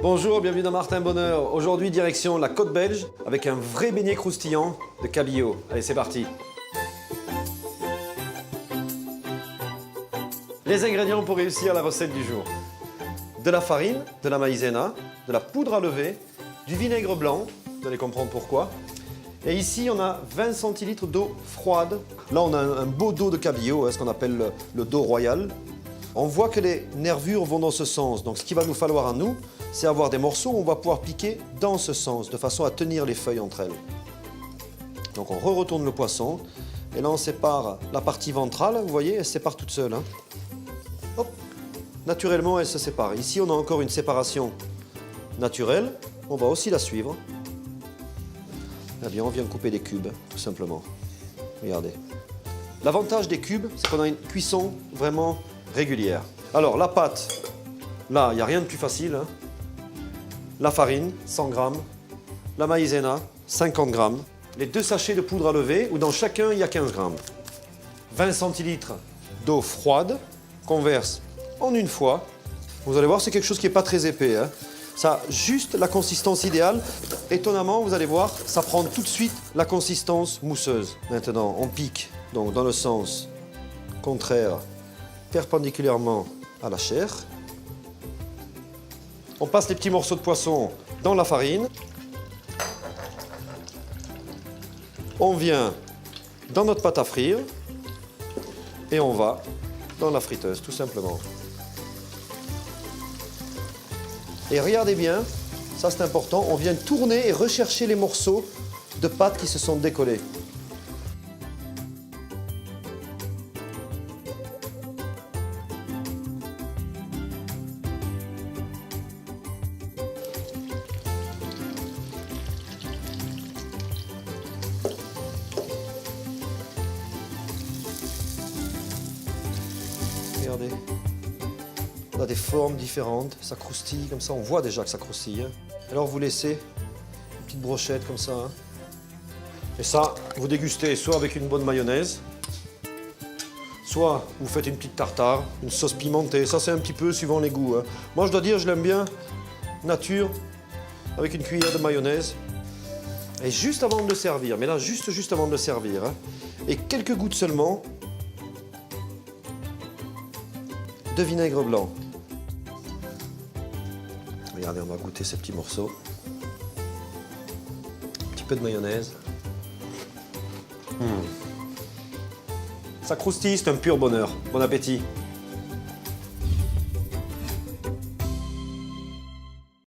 Bonjour, bienvenue dans Martin Bonheur. Aujourd'hui, direction la côte belge avec un vrai beignet croustillant de cabillaud. Allez, c'est parti. Les ingrédients pour réussir la recette du jour. De la farine, de la maïzena, de la poudre à lever, du vinaigre blanc, vous allez comprendre pourquoi. Et ici, on a 20 centilitres d'eau froide. Là, on a un beau dos de cabillaud, ce qu'on appelle le dos royal. On voit que les nervures vont dans ce sens. Donc, ce qu'il va nous falloir à nous, c'est avoir des morceaux où on va pouvoir piquer dans ce sens, de façon à tenir les feuilles entre elles. Donc, on retourne le poisson. Et là, on sépare la partie ventrale. Vous voyez, elle se sépare toute seule. Hein. Hop. Naturellement, elle se sépare. Ici, on a encore une séparation naturelle. On va aussi la suivre. Eh bien, on vient couper des cubes, tout simplement. Regardez. L'avantage des cubes, c'est qu'on a une cuisson vraiment régulière. Alors, la pâte, là, il n'y a rien de plus facile. Hein. La farine, 100 grammes. La maïzena, 50 grammes. Les 2 sachets de poudre à lever, où dans chacun, il y a 15 grammes. 20 centilitres d'eau froide, qu'on verse en une fois. Vous allez voir, c'est quelque chose qui n'est pas très épais. Hein. Ça a juste la consistance idéale. Étonnamment, vous allez voir, ça prend tout de suite la consistance mousseuse. Maintenant, on pique donc dans le sens contraire, perpendiculairement à la chair. On passe les petits morceaux de poisson dans la farine. On vient dans notre pâte à frire et on va dans la friteuse, tout simplement. Et regardez bien, ça c'est important, on vient tourner et rechercher les morceaux de pâte qui se sont décollés. Regardez. On a des formes différentes, ça croustille comme ça, on voit déjà que ça croustille. Hein. Alors vous laissez une petite brochette comme ça. Hein. Et ça, vous dégustez soit avec une bonne mayonnaise, soit vous faites une petite tartare, une sauce pimentée. Ça c'est un petit peu suivant les goûts. Hein. Moi je dois dire, je l'aime bien nature, avec une cuillère de mayonnaise. Et juste avant de le servir, mais là juste avant de le servir, hein, et quelques gouttes seulement de vinaigre blanc. Regardez, on va goûter ces petits morceaux. Un petit peu de mayonnaise. Ça croustille, c'est un pur bonheur. Bon appétit.